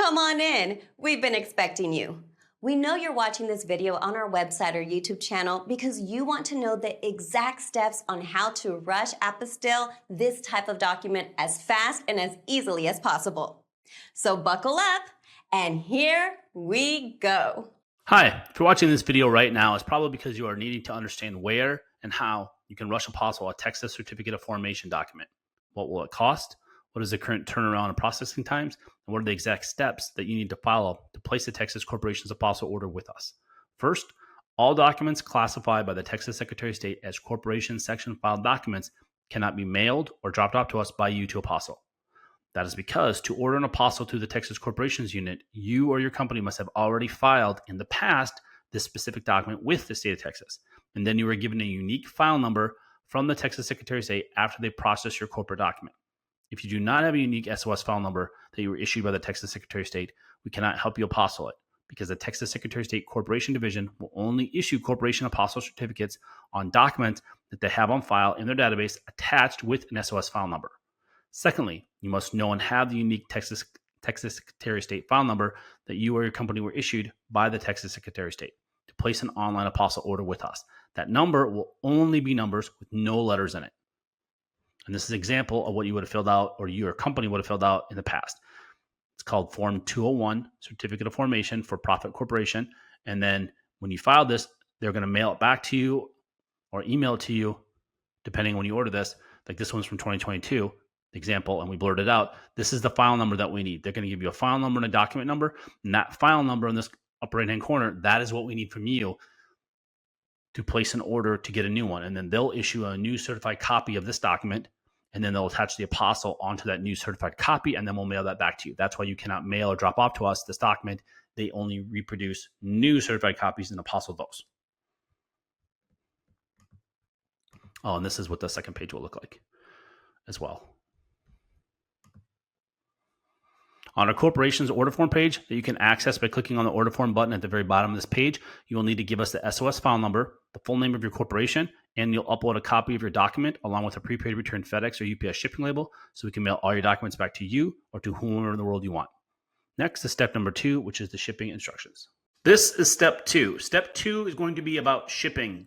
Come on in. We've been expecting you. We know you're watching this video on our website or YouTube channel because you want to know the exact steps on how to rush apostille this type of document as fast and as easily as possible. So buckle up, and here we go. Hi, if you're watching this video right now, it's probably because you are needing to understand where and how you can rush Apostille a Texas Certificate of Formation document. What will it cost? What is the current turnaround and processing times? And what are the exact steps that you need to follow to place the Texas Corporation's Apostille order with us? First, all documents classified by the Texas Secretary of State as Corporation Section filed documents cannot be mailed or dropped off to us by you to Apostille. That is because to order an Apostille through the Texas Corporations Unit, you or your company must have already filed in the past this specific document with the state of Texas. And then you are given a unique file number from the Texas Secretary of State after they process your corporate document. If you do not have a unique SOS file number that you were issued by the Texas Secretary of State, we cannot help you apostille it because the Texas Secretary of State Corporation Division will only issue corporation apostille certificates on documents that they have on file in their database attached with an SOS file number. Secondly, you must know and have the unique Texas Secretary of State file number that you or your company were issued by the Texas Secretary of State to place an online apostille order with us. That number will only be numbers with no letters in it. And this is an example of what you would have filled out or your company would have filled out in the past. It's called Form 201, Certificate of Formation for Profit Corporation. And then when you file this, they're going to mail it back to you or email it to you, depending on when you order this. Like this one's from 2022, example, and we blurred it out. This is the file number that we need. They're going to give you a file number and a document number. And that file number in this upper right-hand corner, that is what we need from you to place an order to get a new one. And then they'll issue a new certified copy of this document, and then they'll attach the apostille onto that new certified copy, and then we'll mail that back to you. That's why you cannot mail or drop off to us this document. They only reproduce new certified copies and apostille those. Oh, and this is what the second page will look like as well. On a corporation's order form page that you can access by clicking on the order form button at the very bottom of this page, you will need to give us the SOS file number, the full name of your corporation, and you'll upload a copy of your document along with a prepaid return FedEx or UPS shipping label so we can mail all your documents back to you or to whomever in the world you want. Next is step number 2, which is the shipping instructions. This is step 2. Step 2 is going to be about shipping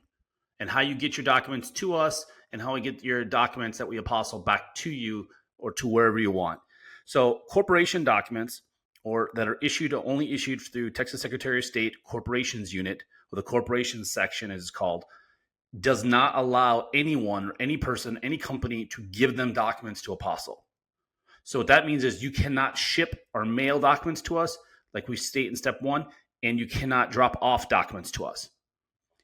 and how you get your documents to us and how we get your documents that we apostille back to you or to wherever you want. So corporation documents or that are only issued through Texas Secretary of State Corporations Unit, or the Corporations section as it's called, does not allow anyone, any person, any company to give them documents to apostille. So what that means is you cannot ship or mail documents to us like we state in step 1, and you cannot drop off documents to us.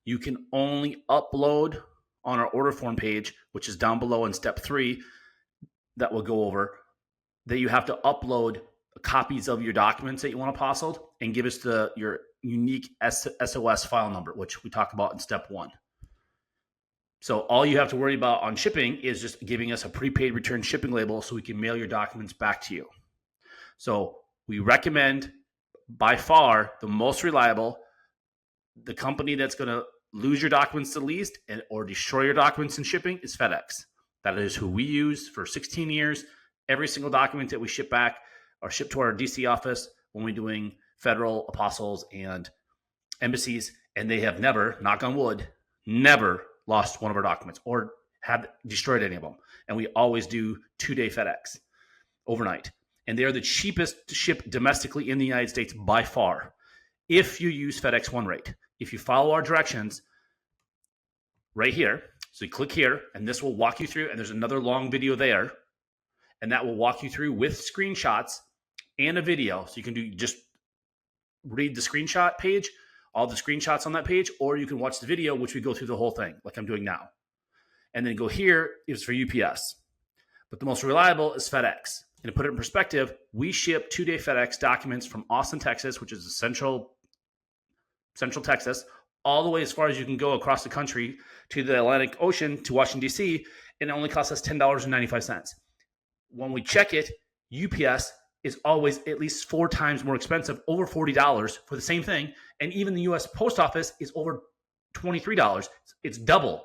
You can only upload on our order form page, which is down below in step 3 that we'll go over, that you have to upload copies of your documents that you want apostilled and give us your unique SOS file number, which we talk about in step 1. So all you have to worry about on shipping is just giving us a prepaid return shipping label so we can mail your documents back to you. So we recommend by far the most reliable, the company that's going to lose your documents the least or destroy your documents in shipping is FedEx. That is who we use for 16 years. Every single document that we ship back or ship to our DC office when we're doing federal apostilles and embassies, and they have never, knock on wood, never lost one of our documents or have destroyed any of them. And we always do 2-day FedEx overnight. And they're the cheapest to ship domestically in the United States by far if you use FedEx One Rate. If you follow our directions right here, so you click here, and this will walk you through, and there's another long video there, and that will walk you through with screenshots and a video. So you can just read the screenshot page, all the screenshots on that page, or you can watch the video, which we go through the whole thing like I'm doing now. And then go here is for UPS. But the most reliable is FedEx. And to put it in perspective, we ship 2-day FedEx documents from Austin, Texas, which is central Texas, all the way as far as you can go across the country to the Atlantic Ocean to Washington, D.C., and it only costs us $10.95. When we check it, UPS is always at least 4 times more expensive, over $40 for the same thing. And even the U.S. Post Office is over $23. It's double.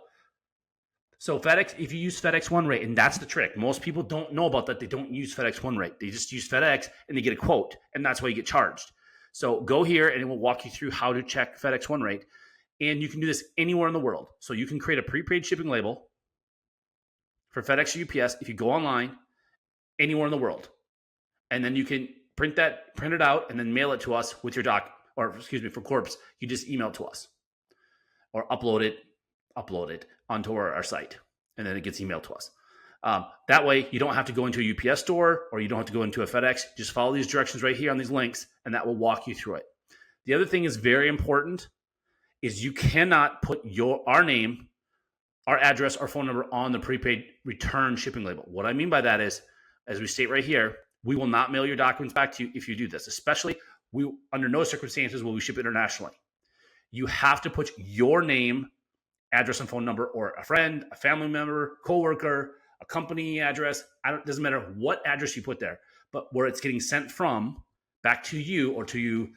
So FedEx, if you use FedEx One Rate, and that's the trick. Most people don't know about that. They don't use FedEx One Rate. They just use FedEx and they get a quote, and that's why you get charged. So go here and it will walk you through how to check FedEx One Rate. And you can do this anywhere in the world. So you can create a prepaid shipping label for FedEx or UPS if you go online anywhere in the world. And then you can print it out and then mail it to us with your for Corps, you just email it to us or upload it onto our site, and then it gets emailed to us. That way, you don't have to go into a UPS store or you don't have to go into a FedEx. Just follow these directions right here on these links, and that will walk you through it. The other thing is very important is you cannot put our name, our address, our phone number on the prepaid return shipping label. What I mean by that is, as we state right here, we will not mail your documents back to you if you do this. Especially, under no circumstances will we ship internationally. You have to put your name, address, and phone number, or a friend, a family member, coworker, a company address. Doesn't matter what address you put there, but where it's getting sent from back to you or to you,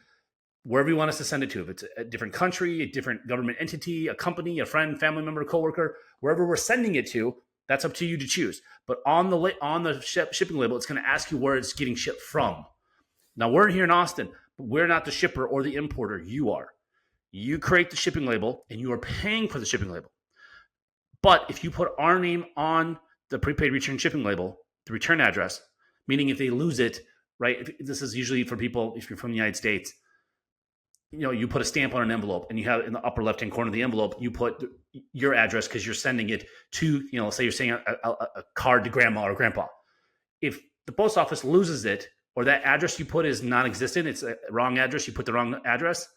wherever you want us to send it to. If it's a different country, a different government entity, a company, a friend, family member, coworker, wherever we're sending it to, that's up to you to choose. But on the shipping label, it's going to ask you where it's getting shipped from. Now, we're here in Austin, but we're not the shipper or the importer. You are. You create the shipping label, and you are paying for the shipping label. But if you put our name on the prepaid return shipping label, the return address, meaning if they lose it, right? This is usually for people, if you're from the United States, you put a stamp on an envelope, and you have in the upper left-hand corner of the envelope, you put your address because you're sending it to, say you're sending a card to grandma or grandpa. If the post office loses it, or that address you put is non-existent, it's a wrong address, you put the wrong address,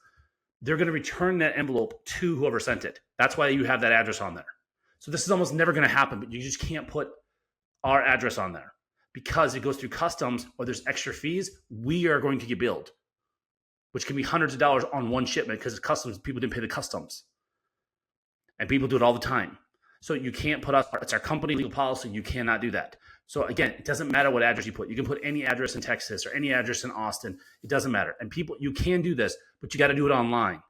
they're going to return that envelope to whoever sent it. That's why you have that address on there. So this is almost never going to happen, but you just can't put our address on there because it goes through customs or there's extra fees. We are going to get billed, which can be hundreds of dollars on one shipment because customs, people didn't pay the customs. And people do it all the time. So you can't put us, it's our company legal policy. You cannot do that. So again, it doesn't matter what address you put. You can put any address in Texas or any address in Austin. It doesn't matter. And people, you can do this, but you got to do it online.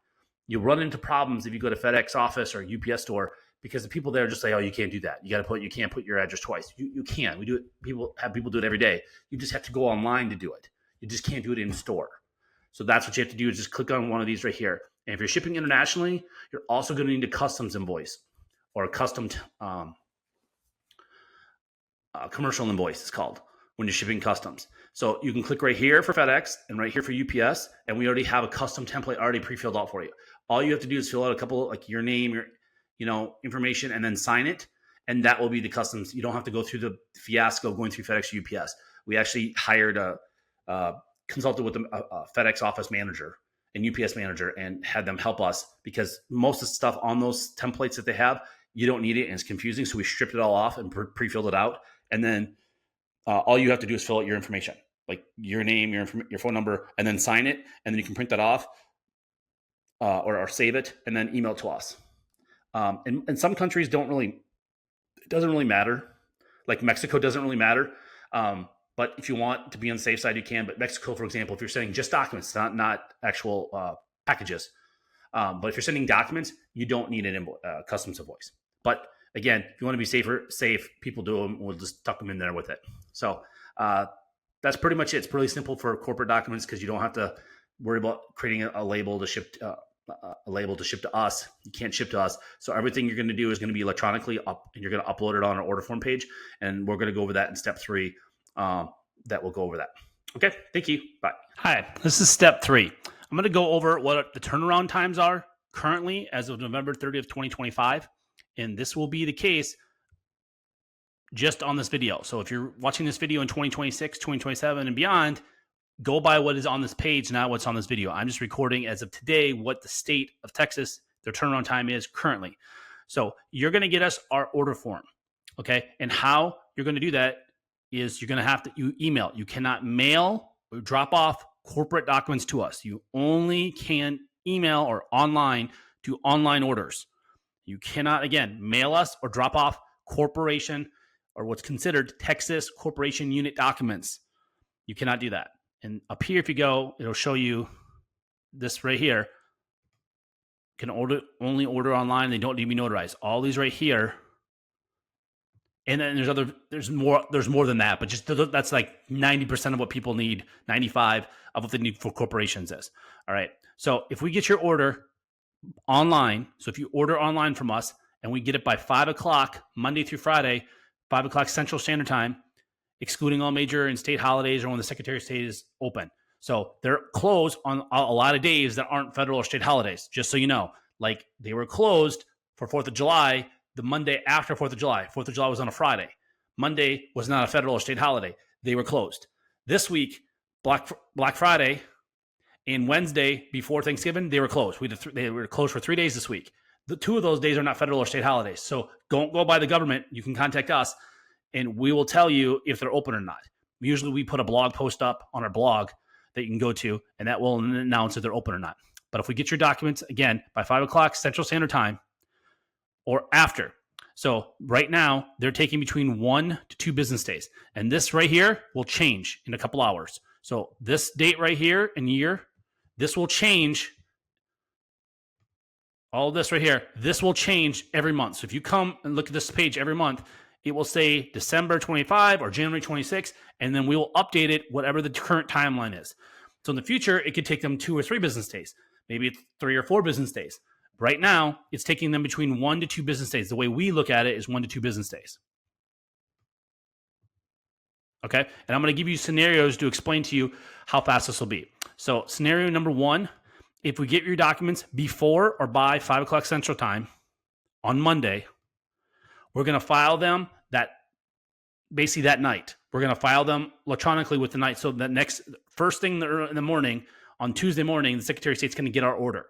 You run into problems if you go to FedEx office or UPS store because the people there just say, oh, you can't do that. You can't put your address twice. You can. We do it. People do it every day. You just have to go online to do it. You just can't do it in store. So that's what you have to do is just click on one of these right here. And if you're shipping internationally, you're also going to need a customs invoice or a custom commercial invoice, it's called, when you're shipping customs. So you can click right here for FedEx and right here for UPS, and we already have a custom template already pre-filled out for you. All you have to do is fill out a couple, like your name, your information, and then sign it, and that will be the customs. You don't have to go through the fiasco going through FedEx or UPS. We actually hired consulted with a FedEx office manager and UPS manager and had them help us because most of the stuff on those templates that they have, you don't need it and it's confusing. So we stripped it all off and pre-filled it out. And then all you have to do is fill out your information, like your name, your phone number, and then sign it. And then you can print that off or save it and then email it to us. And some countries it doesn't really matter. Like Mexico doesn't really matter. But if you want to be on the safe side, you can. But Mexico, for example, if you're sending just documents, not actual packages. But if you're sending documents, you don't need an customs invoice. But again, if you want to be safe, people do them. We'll just tuck them in there with it. So that's pretty much it. It's really simple for corporate documents because you don't have to worry about creating a label to ship to us. You can't ship to us. So everything you're going to do is going to be electronically up, and you're going to upload it on our order form page. And we're going to go over that in step 3. That will go over that. Okay. Thank you. Bye. Hi, this is step 3. I'm going to go over what the turnaround times are currently as of November 30th, 2025. And this will be the case just on this video. So if you're watching this video in 2026, 2027 and beyond, go by what is on this page, not what's on this video. I'm just recording as of today what the state of Texas, their turnaround time is currently. So you're going to get us our order form. Okay. And how you're going to do that is you're going to have to email. You cannot mail or drop off corporate documents to us. You only can email or online do online orders. You cannot, again, mail us or drop off corporation or what's considered Texas corporation unit documents. You cannot do that. And up here, if you go, it'll show you this right here. You can only order online. They don't need to be notarized. All these right here And then there's more than that, but just that's like 90% of what people need, 95 of what they need for corporations is. All right. So if we get your order online, so if you order online from us and we get it by 5 o'clock, Monday through Friday, 5 o'clock Central Standard Time, excluding all major and state holidays or when the Secretary of State is open. So they're closed on a lot of days that aren't federal or state holidays, just so you know. Like they were closed for 4th of July the Monday after 4th of July. 4th of July was on a Friday. Monday was not a federal or state holiday. They were closed. This week, Black Friday and Wednesday before Thanksgiving, they were closed. They were closed for 3 days this week. The 2 of those days are not federal or state holidays. So don't go by the government. You can contact us, and we will tell you if they're open or not. Usually we put a blog post up on our blog that you can go to, and that will announce if they're open or not. But if we get your documents, again, by 5 o'clock Central Standard Time or after. So right now, they're taking between 1 to 2 business days. And this right here will change in a couple hours. So this date right here and year, this will change. All this right here, this will change every month. So if you come and look at this page every month, it will say December 25 or January 26, and then we will update it whatever the current timeline is. So in the future, it could take them 2 or 3 business days. Maybe it's 3 or 4 business days. Right now, it's taking them between 1 to 2 business days. The way we look at it is 1 to 2 business days. Okay? And I'm going to give you scenarios to explain to you how fast this will be. So scenario number 1, if we get your documents before or by 5 o'clock Central Time on Monday, we're going to file them basically that night. We're going to file them electronically with the night. So the first thing in the morning, on Tuesday morning, the Secretary of State's going to get our order.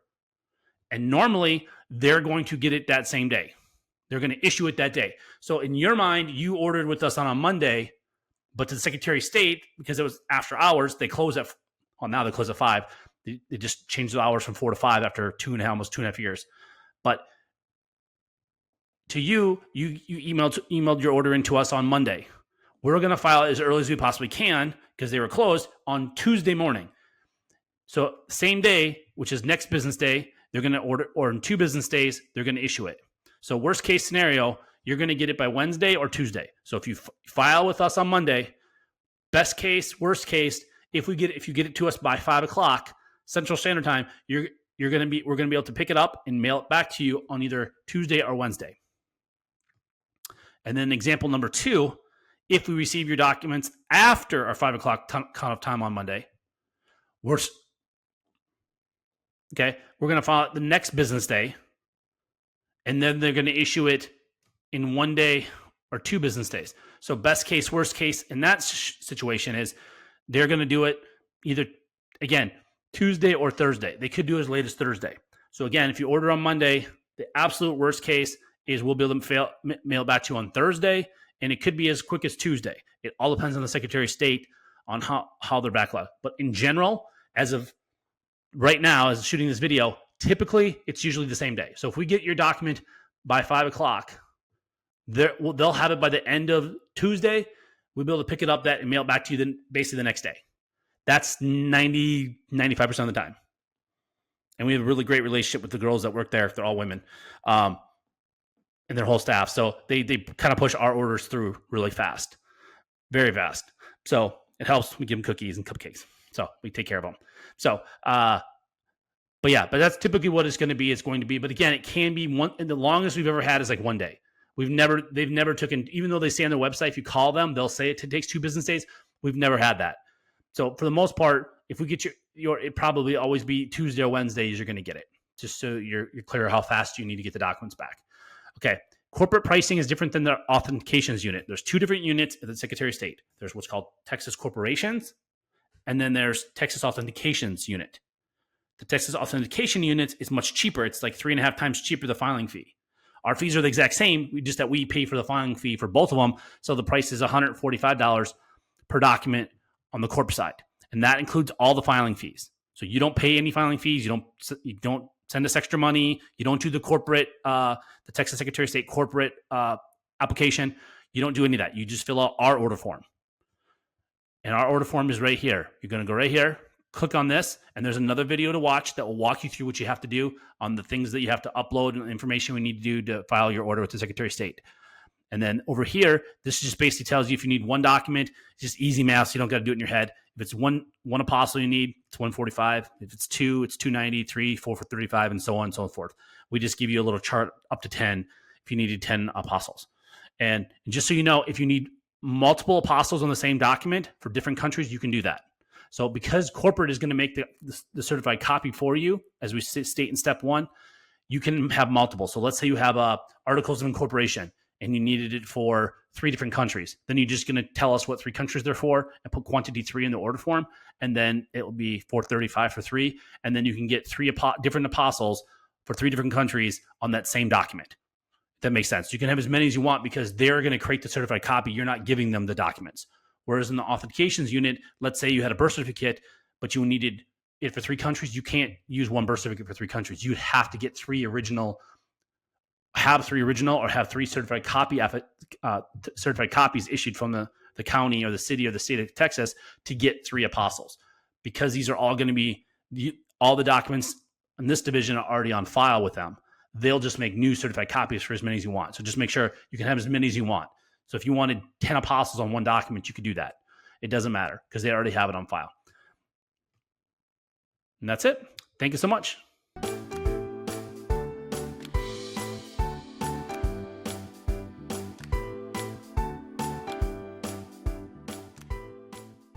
And normally, they're going to get it that same day. They're going to issue it that day. So in your mind, you ordered with us on a Monday, but to the Secretary of State, because it was after hours, they close now they close at 5. They just changed the hours from 4 to 5 after almost 2.5 years. But to you emailed your order into us on Monday. We're going to file it as early as we possibly can because they were closed on Tuesday morning. So same day, which is next business day, they're going to order, or in 2 business days, they're going to issue it. So worst case scenario, you're going to get it by Wednesday or Tuesday. So if you file with us on Monday, best case, worst case, if you get it to us by 5 o'clock Central Standard Time, we're going to be able to pick it up and mail it back to you on either Tuesday or Wednesday. And then example number 2, if we receive your documents after our 5 o'clock cutoff time on Monday, we're going to file it the next business day, and then they're going to issue it in 1 day or 2 business days. So best case, worst case in that situation is they're going to do it either, again, Tuesday or Thursday. They could do as late as Thursday. So again, if you order on Monday, the absolute worst case is we'll be able to mail back to you on Thursday, and it could be as quick as Tuesday. It all depends on the Secretary of State on how they're backlogged. But in general, as of right now, as shooting this video, typically it's usually the same day. So if we get your document by 5 o'clock, they'll have it by the end of Tuesday. We'll be able to pick it up and mail it back to you basically the next day. That's 95% of the time. And we have a really great relationship with the girls that work there. They're all women. And their whole staff. So they kind of push our orders through really fast, very fast. So it helps. We give them cookies and cupcakes. So we take care of them. So, but that's typically what it's going to be. It's going to be, but again, it can be and the longest we've ever had is like 1 day. They've never taken, even though they say on their website, if you call them, they'll say it takes 2 business days. We've never had that. So for the most part, if we get it probably always be Tuesday or Wednesdays, you're going to get it, just so you're clear how fast you need to get the documents back. Okay. Corporate pricing is different than the authentications unit. There's 2 different units at the Secretary of State. There's what's called Texas Corporations, and then there's Texas Authentications unit. The Texas Authentication unit is much cheaper. It's like 3.5 times cheaper, the filing fee. Our fees are the exact same, just that we pay for the filing fee for both of them. So the price is $145 per document on the corp side. And that includes all the filing fees. So you don't pay any filing fees. You don't send us extra money. You don't do the corporate, the Texas Secretary of State corporate application. You don't do any of that. You just fill out our order form. And our order form is right here. You're going to go right here, click on this, and there's another video to watch that will walk you through what you have to do on the things that you have to upload and the information we need to do to file your order with the Secretary of State. And then over here, this just basically tells you if you need one document, it's just easy math, so you don't got to do it in your head. If it's one apostle you need, it's 145. If it's two, it's 290, 3, 4 for 35, and so on and so forth. We just give you a little chart up to 10 if you needed 10 apostles. And just so you know, if you need multiple apostles on the same document for different countries, you can do that. So because corporate is going to make the certified copy for you, as we state in step 1, you can have multiple. So let's say you have articles of incorporation and you needed it for 3 different countries. Then you're just going to tell us what 3 countries they're for and put quantity 3 in the order form. And then it will be 435 for 3. And then you can get 3 different apostles for 3 different countries on that same document. That makes sense. You can have as many as you want because they're going to create the certified copy. You're not giving them the documents. Whereas in the authentications unit, let's say you had a birth certificate, but you needed it for 3 countries. You can't use one birth certificate for 3 countries. You'd have to get 3 original, or have 3 certified copies issued from the county or the city or the state of Texas to get 3 apostles, because these are all going to be, all the documents in this division are already on file with them. They'll just make new certified copies for as many as you want. So just make sure you can have as many as you want. So if you wanted 10 apostles on one document, you could do that. It doesn't matter because they already have it on file. And that's it. Thank you so much.